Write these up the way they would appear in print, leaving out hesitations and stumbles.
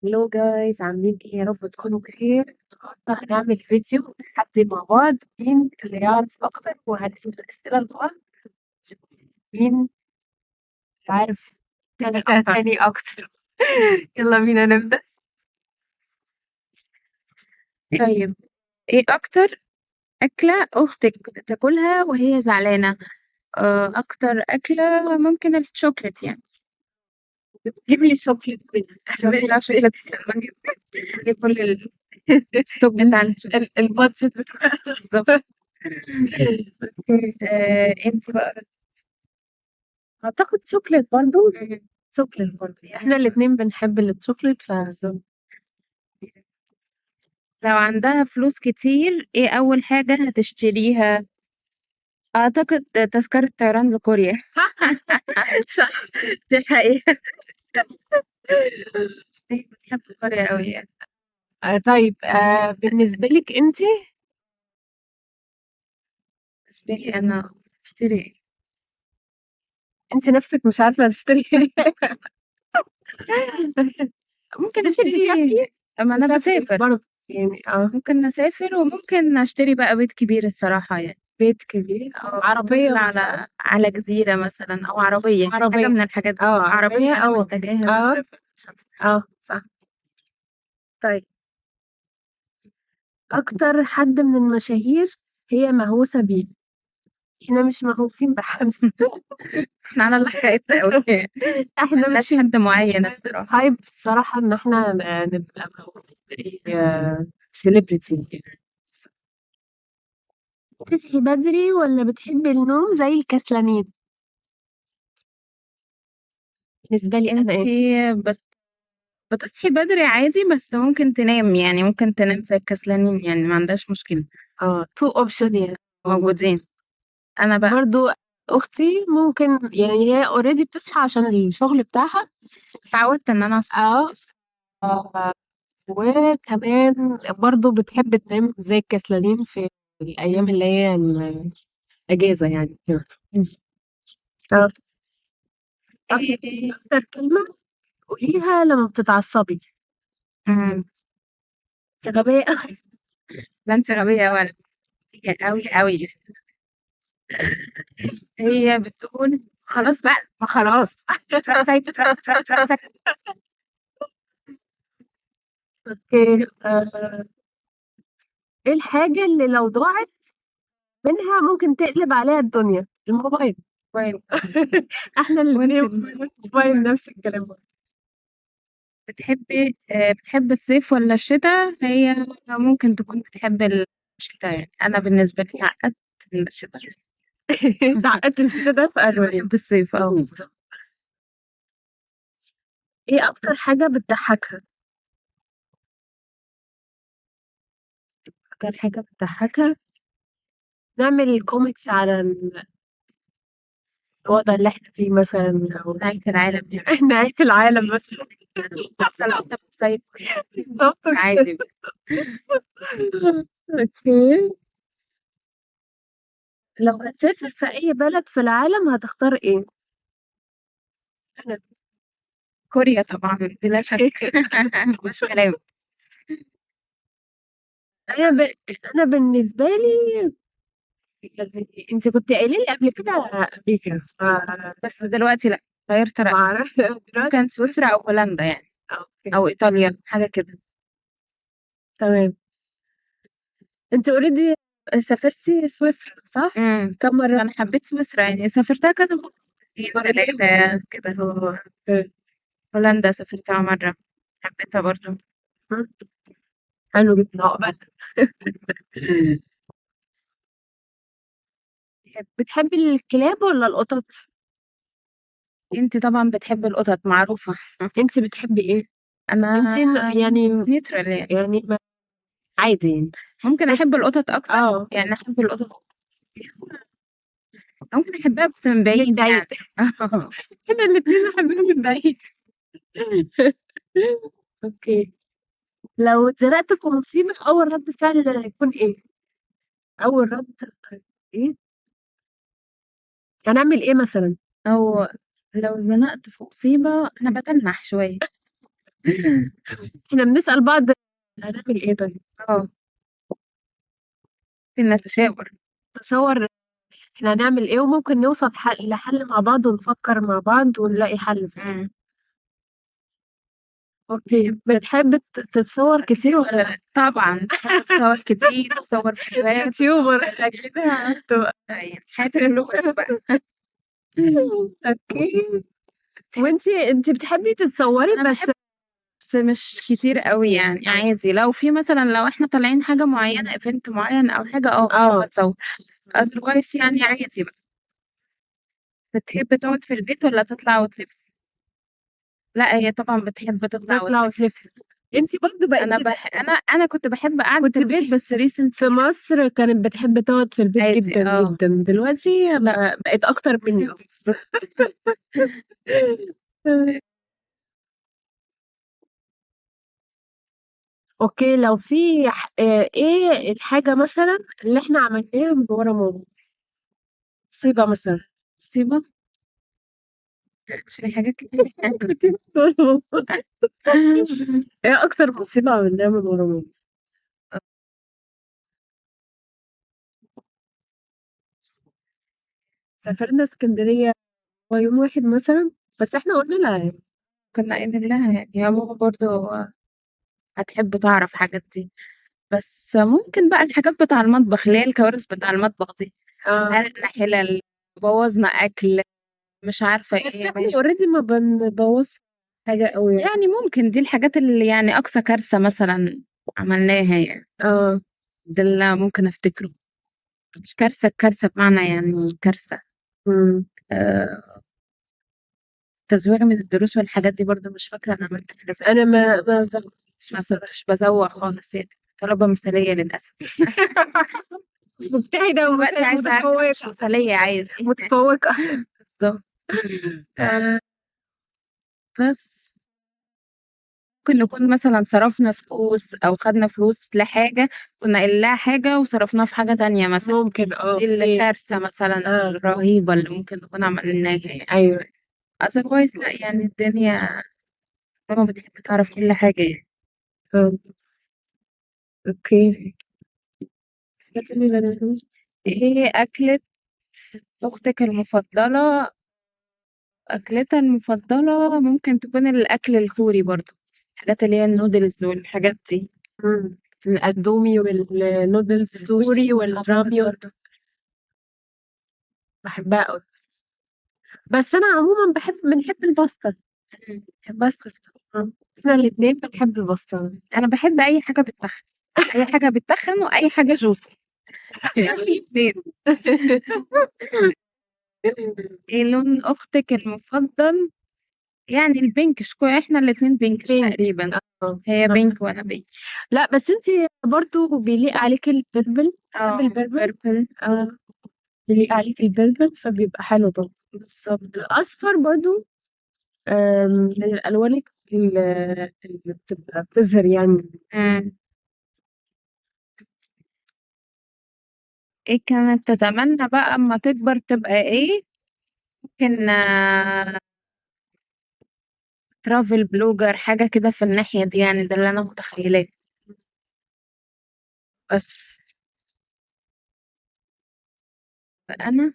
هلو جايز، عاملين ايه؟ يا رب تكونوا بخير. النهارده هنعمل فيديو تحدي مع بعض، مين اللي يعرف اكتر، وهنسأل الاسئله لبعض. مين عارف تاني أكتر. تاني اكتر. يلا بينا نبدأ. طيب، ايه أكتر أكلة أختك بتاكلها وهي زعلانة؟ أكتر أكلة ممكن الشوكليت يعني. جيب لي شوكليت باكلها شوكليت. بجيب كل الستوك بتاع الشوكليت. البادجت بتاعنا. بالظبط. انتي بقى. اعتقد شوكليت برضو. شوكليت برضو، احنا الاتنين بنحب الشوكليت لو عندها فلوس كتير، ايه أول حاجة هتشتريها؟ أعتقد تذكرة طيران لكوريا. صح، دي حقيقة. بتحب كوريا أوي يعني. طيب، بالنسبة لك انت. بالنسبة لي أنا أشتري إيه؟ انت نفسك مش عارفة تشتري ايه. ممكن ممكن أشتري. تسافري. أما أنا تسافري بسافر. برضه يعني ممكن أسافر وممكن أشتري بقى بيت كبير الصراحة يعني. بيت كبير، عربية طفل مثلا. على جزيرة مثلا، أو عربية، حاجة عربية، من الحاجات دي. عربية عربية أنا أو محتاجاها. اه صح. طيب، أكتر حد من المشاهير هي مهووسة بيه. احنا مش مهووسين بحد. احنا على الله حكايتنا أوي. احنا ملناش حد معين الصراحة. هايب الصراحة ان احنا نبقى مهووسين سيلبرتيز يعني. بتصحي بدري ولا بتحبي النوم زي الكسلانين؟ بالنسبة لي أنا إيه؟ انتي بتصحي بدري عادي، بس ممكن تنام، يعني ممكن تنام زي الكسلانين، يعني ما عندهاش مشكلة. تو أوبشن يعني موجودين. أنا بقى برضو. أختي ممكن يعني هي اوريدي بتصحى عشان الشغل بتاعها. اتعودت إن أنا أصحى. اه آه، وكمان برضو بتحب تنام زي الكسلانين في الأيام اللي هي الأجازة يعني كده. اه أكتر كلمة قوليها لما بتتعصبي. مم. أنت غبية أوي. لا انت غبية ولا. أوي أوي. هي بتقول خلاص بقى، ما خلاص. تروح سايبة، تروح ساكتة. اوكي، ايه الحاجة اللي لو ضاعت منها ممكن تقلب عليها الدنيا؟ الموبايل. كويس. احنا وانت الاتنين موبايل نفس الكلام برضه. بتحب الصيف ولا الشتاء؟ هي ممكن تكون بتحب الشتاء، يعني أنا بالنسبة لي اتعقدت من الشتاء. اتعقدت من الشتا في ألوان. بحب الصيف بالظبط. ايه أكتر حاجة بتضحكها؟ أكتر حاجة بتضحكها نعمل كوميكس على الوضع اللي احنا فيه مثلا، أو نهاية العالم يعني. نهاية العالم مثلا. عارفة لو انت بتصيف بالظبط كده. عادي. اوكي، لو هتسافر في أي بلد في العالم هتختار ايه؟ أنا كوريا طبعا بلا شك. مش كلام. أنا ب... أنا بالنسبة لي، انت كنت قايله لي قبل كده امريكا بس دلوقتي لا، غيرت ما رأيي. اعرفش دلوقتي. ممكن سويسرا أو هولندا يعني. اوكي، أو إيطاليا، حاجة كده. تمام. انت اوريدي سافرتي سويسرا صح؟ كم مرة؟ أنا حبيت سويسرا، يعني سافرتها كذا مرة. مرتين. تلاتة كده. اوكي. هولندا سافرتها مرة، حبيتها برضو. حلو جدا عقبال. بتحبي الكلاب ولا القطط؟ انتي طبعا بتحبي القطط، معروفة. انت بتحبي ايه؟ انت أنا يعني نيوترال يعني. يعني عادي يعني. ممكن بس أحب القطط أكتر. يعني أحب القطط، ممكن أحبها بس من من بعيد بعيد. يعني. احنا الاثنين بنحبها من بعيد. اوكي، لو اتزنقت في مصيبة أول رد فعل هيكون إيه؟ أول رد إيه؟ هنعمل إيه مثلا؟ أو لو زنقت في مصيبة أنا بتنح شوية. إحنا بنسأل بعض هنعمل إيه طيب؟ ممكن نتشاور. تصور إحنا هنعمل إيه وممكن نوصل لحل مع بعض ونفكر مع بعض ونلاقي حل فيه. إمم. أوكي، بتحب تتصور كتير ولا لأ؟ طبعًا باتصور كتير، باصور فيديوهات، يوتيوبر أكيد هتبقى يعني حياة البلوجرز بقى. أوكي. وأنتِ بتحبي تتصوري أنا بس بس مش كتير أوي يعني، عادي لو في مثلًا لو إحنا طالعين حاجة معيّنة event معيّن أو حاجة باتصور، otherwise يعني عادي بقى. بتحب تقعد في البيت والّا تطلع وتلف؟ لأ هي طبعًا بتحب تطلع تطلع وتلف. وتلفي. أنتِ برضه بقيتِ أنا كنت باحب قعدة كنتِ البيت بس في recently مصر كانت بتحب تقعد في البيت عادي جدًا، جدًا، دلوقتي بقت أكتر مني أصلًا. أوكي، لو في إيه الحاجة مثلًا اللي إحنا عملناها من ورا ماما؟ مصيبة مثلًا. مصيبة؟ في حاجات كتير إيه أكتر مصيبة عملناها من ورا ماما؟ سافرنا إسكندرية هو يوم واحد مثلًا، بس إحنا قُلنا لها يعني. كنا قايلين لها يعني هي ماما برضه هتحب تعرف الحاجات دي، بس ممكن بقى الحاجات بتاع المطبخ اللي هي الكوارث بتاع المطبخ دي، حرقنا حلل، بوظنا أكل، مش عارفة بس إيه إحنا already ما بنبوظش حاجة أوي يعني. يعني ممكن دي الحاجات اللي يعني أقصى كارثة مثلًا عملناها يعني، آه. ده اللي ممكن أفتكره، مش كارثة كارثة بمعنى يعني كارثة. إمم. آآ تزويغ من الدروس والحاجات دي برضه مش فاكرة أنا عملت حاجة زي أنا ما ما كنتش بازوّغ خالص يعني، طلبة مثالية للأسف. مجتهدة دلوقتي عايزة أرجع مش متفوقة. مثالية عادي. متفوقة. بالضبط. آآ بس ممكن نكون مثلًا صرفنا فلوس أو خدنا فلوس لحاجة كنا قايلين لها حاجة وصرفناها في حاجة تانية مثلًا، ممكن دي الكارثة مثلًا آه. الرهيبة اللي ممكن نكون عملناها يعني. أيوه. otherwise لأ يعني الدنيا ماما بتحب تعرف كل حاجة يعني. آه. أوكي. حاجة تانية غير إيه أكلة أختِك المفضلة؟ أكلتها المفضلة ممكن تكون الأكل الكوري برضه، الحاجات اللي هي الnoodles والحاجات دي. الأندومي والنودلز السوري والراميون برضه. باحبها أوي. بس أنا عمومًا بنحب الباستا. بس إحنا الاتنين بنحب الباستا. أنا باحب أي حاجة بتتخن، أي حاجة بتتخن وأي حاجة juicy يعني الاتنين. إيه لون أختِك المفضل؟ يعني الpink إحنا الاتنين pink تقريبًا، هي pink وأنا pink. لأ بس أنتِ برضه بيليق عليكِ البربل. بتحبي البربل؟ purple. بيليق عليكِ البربل فبيبقى حلو برضه. بالضبط. الأصفر برضه من الألوان اللي بتبقى بتظهر يعني. إمم. إيه كانت تتمنى بقى أمّا تكبر تبقى إيه؟ ممكن travel blogger حاجة كده في الناحية دي يعني ده اللي أنا متخيلاه. بس. أنا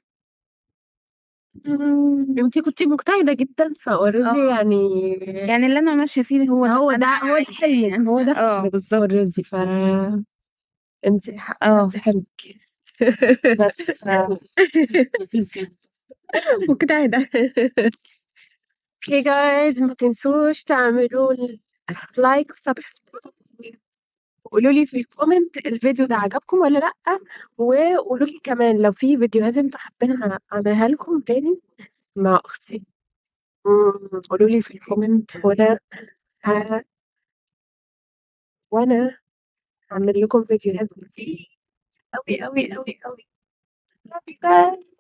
أنتِ كنتِ مجتهدة جدًا فalready يعني يعني اللي أنا ماشية فيه هو ده اللي أنا هو عايزاه حلمِك، يعني. هو ده حلمِك بالضبط. already أنتِ حققتِ حلمِك. بس مجتهدة. Okay guys ما تنسوش تعملوا لايك وسبسكرايب وقولوا لي في الكومنت الفيديو ده عجبكم والّا لأ، وقولوا لي كمان لو في فيديوهات أنتم حابين أعملها لكم تاني مع أختي. قولوا لي في الكومنت ه وأنا هاعمل لكم فيديوهات كتير أوي، أوي، أوي، أوي. love you guys.